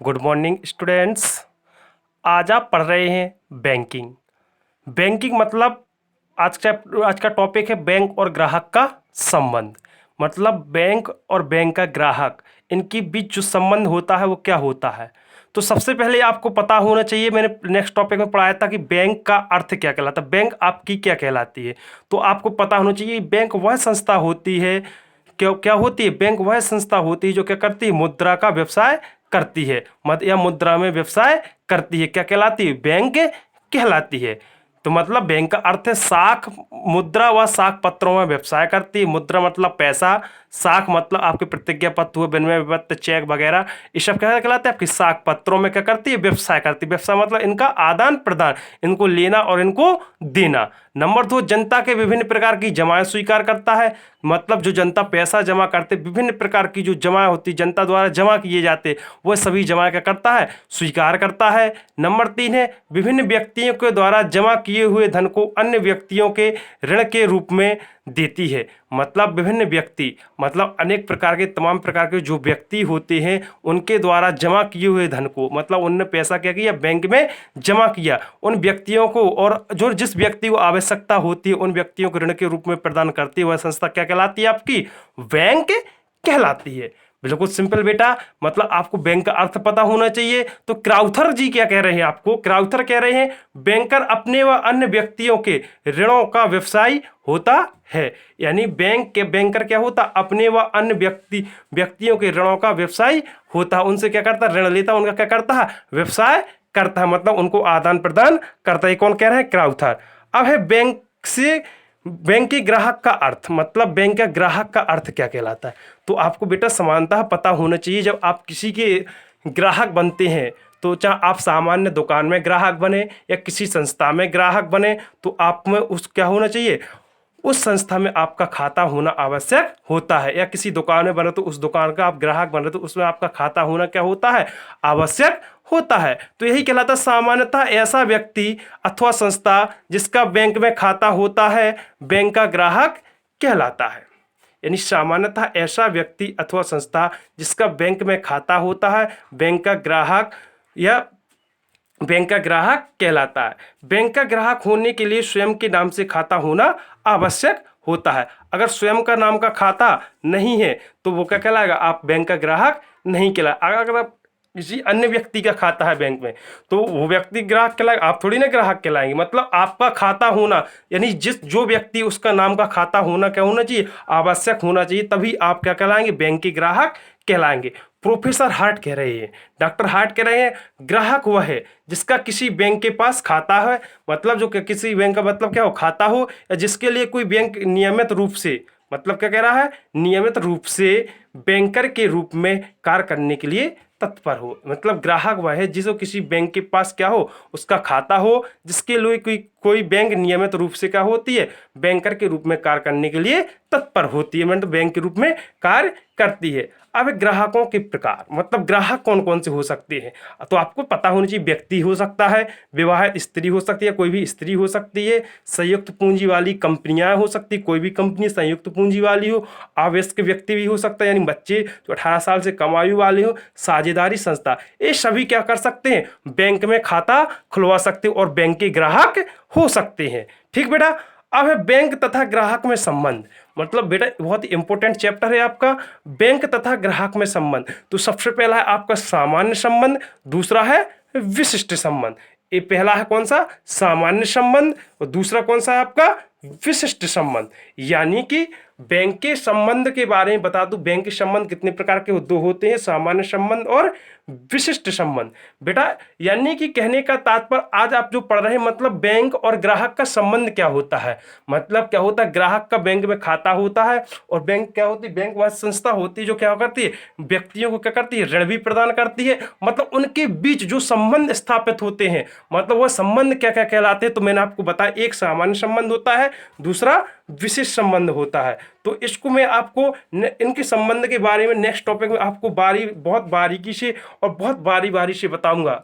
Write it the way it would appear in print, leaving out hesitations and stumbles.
Good morning students. आज आप पढ़ रहे हैं बैंकिंग। बैंकिंग मतलब आज का टॉपिक है बैंक और ग्राहक का संबंध। मतलब बैंक और बैंक का ग्राहक, इनके बीच जो संबंध होता है वो क्या होता है। तो सबसे पहले आपको पता होना चाहिए, मैंने नेक्स्ट टॉपिक में पढ़ाया था कि बैंक का अर्थ क्या कहलाता है, बैंक आपकी क्या कहलाती है। तो आपको पता होना चाहिए बैंक वह संस्था होती है, क्या क्या होती है, बैंक वह संस्था होती है जो क्या करती है, मुद्रा का व्यवसाय करती है, मद या मुद्रा में व्यवसाय करती है। क्या कहलाती है, बैंक कहलाती है। तो मतलब बैंक का अर्थ है साख मुद्रा व साख पत्रों में व्यवसाय करती है। मुद्रा मतलब पैसा, साख मतलब आपके प्रतिज्ञा पत्र हुए, विनिमय पत्र, चेक वगैरह, ये सब क्या कहलाते हैं, आपकी साख पत्रों में क्या करती है, व्यवसाय करती है। व्यवसाय मतलब इनका आदान प्रदान, इनको लेना और इनको देना। नंबर 2, जनता के विभिन्न प्रकार की जमाएं स्वीकार करता है। मतलब जो जनता पैसा जमा करते, विभिन्न प्रकार की जो जमा होती जनता द्वारा जमा किए जाते, वह सभी जमा क्या करता है, स्वीकार करता है। नंबर 3 है, विभिन्न व्यक्तियों के द्वारा जमा किए हुए धन को अन्य व्यक्तियों के ऋण के रूप में देती है। मतलब विभिन्न व्यक्ति मतलब अनेक प्रकार के, तमाम प्रकार के जो व्यक्ति होते हैं उनके द्वारा जमा किए हुए धन को, मतलब उनने पैसा क्या किया, बैंक में जमा किया, उन व्यक्तियों को, और जो जिस व्यक्ति को आवश्यकता होती है उन व्यक्तियों को ऋण के रूप में प्रदान करती है, वह संस्था क्या कहलाती है, आपकी बैंक कहलाती है। बिल्कुल सिंपल बेटा। मतलब आपको बैंक का अर्थ पता होना चाहिए। तो क्राउथर जी क्या कह रहे हैं, आपको क्राउथर कह रहे हैं बैंकर अपने व अन्य व्यक्तियों के ऋणों का व्यवसाय होता है। यानी बैंक के बैंकर क्या होता, अपने व अन्य व्यक्तियों के ऋणों का व्यवसाय होता है। उनसे क्या करता, ऋण लेता, उनका क्या करता है, व्यवसाय करता है, मतलब उनको आदान प्रदान करता है। कौन कह रहे हैं, क्राउथर। अब है बैंक के ग्राहक का अर्थ। मतलब बैंक का ग्राहक का अर्थ क्या कहलाता है। तो आपको बेटा समानतः पता होना चाहिए, जब आप किसी के ग्राहक बनते हैं, तो चाहे आप सामान्य दुकान में ग्राहक बने या किसी संस्था में ग्राहक बने, तो आप में उस क्या होना चाहिए, उस संस्था में आपका खाता होना आवश्यक होता है। या किसी दुकान में बने तो उस दुकान का आप ग्राहक बन रहे तो उसमें आपका खाता होना क्या होता है, आवश्यक होता है। तो यही कहलाता है सामान्यतः ऐसा व्यक्ति अथवा संस्था जिसका बैंक में खाता होता है, बैंक का ग्राहक कहलाता है। यानी सामान्यतः ऐसा व्यक्ति अथवा संस्था जिसका बैंक में खाता होता है, बैंक का ग्राहक या बैंक का ग्राहक कहलाता है। बैंक का ग्राहक होने के लिए स्वयं के नाम से खाता होना आवश्यक होता है। अगर स्वयं का नाम का खाता नहीं है तो वो क्या कहलाएगा, आप बैंक का ग्राहक नहीं कहलाएगा। अगर आप किसी अन्य व्यक्ति का खाता है बैंक में तो वो व्यक्ति ग्राहक कहलाएगा, आप थोड़ी ना ग्राहक कहलाएंगे। मतलब आपका खाता होना, यानी जो व्यक्ति उसका नाम का खाता होना क्या होना चाहिए, आवश्यक होना चाहिए, तभी आप क्या कहलाएंगे, बैंक के ग्राहक कहलाएंगे। प्रोफेसर हार्ट कह रहे हैं, डॉक्टर हार्ट कह रहे हैं ग्राहक वह है जिसका किसी बैंक के पास खाता है। मतलब जो किसी बैंक का मतलब क्या हो, खाता हो, या जिसके लिए कोई बैंक नियमित रूप से, मतलब क्या कह रहा है, नियमित रूप से बैंकर के रूप में कार्य करने के लिए तत्पर हो। मतलब ग्राहक वह है जिसको किसी बैंक के पास क्या हो, उसका खाता हो, जिसके लिए कोई बैंक नियमित रूप से क्या होती है, बैंकर के रूप में कार्य करने के लिए तत्पर होती है, मतलब बैंक के रूप में कार्य करती है। अब ग्राहकों के प्रकार, मतलब ग्राहक कौन कौन से हो सकते हैं, तो आपको पता होना चाहिए। व्यक्ति हो सकता है, विवाहित स्त्री हो सकती है, कोई भी स्त्री हो सकती है, संयुक्त पूंजी वाली कंपनियां हो सकती, कोई भी कंपनी संयुक्त पूंजी वाली हो, अवयस्क व्यक्ति भी हो सकता है, यानी बच्चे जो 18 साल से कम आयु वाले हो, साझेदारी संस्था, ये सभी क्या कर सकते हैं, बैंक में खाता खुलवा सकते हैं और बैंक के ग्राहक हो सकते हैं। ठीक बेटा। अब है बैंक तथा ग्राहक में संबंध। मतलब बेटा बहुत ही इंपॉर्टेंट चैप्टर है आपका, बैंक तथा ग्राहक में संबंध। तो सबसे पहला है आपका सामान्य संबंध, दूसरा है विशिष्ट संबंध। ये पहला है कौन सा, सामान्य संबंध, और दूसरा कौन सा है आपका, विशिष्ट संबंध। यानी कि बैंक के संबंध के बारे में बता दूं, बैंक के संबंध कितने प्रकार के दो होते हैं, सामान्य संबंध और विशिष्ट संबंध। बेटा यानी कि कहने का तात्पर्य आज आप जो पढ़ रहे हैं, मतलब बैंक और ग्राहक का संबंध क्या होता है। मतलब क्या होता है, ग्राहक का बैंक में खाता होता है, और बैंक क्या होती है, बैंक वह संस्था होती है जो क्या करती है, व्यक्तियों को क्या करती है, ऋण भी प्रदान करती है। मतलब उनके बीच जो संबंध स्थापित होते हैं, मतलब वह संबंध क्या क्या कहलाते हैं, तो मैंने आपको बताया, एक सामान्य संबंध होता है, दूसरा विशेष संबंध होता है। तो इसको मैं आपको इनके संबंध के बारे में नेक्स्ट टॉपिक में आपको बहुत बारीकी से और बहुत बारी बारी से बताऊंगा।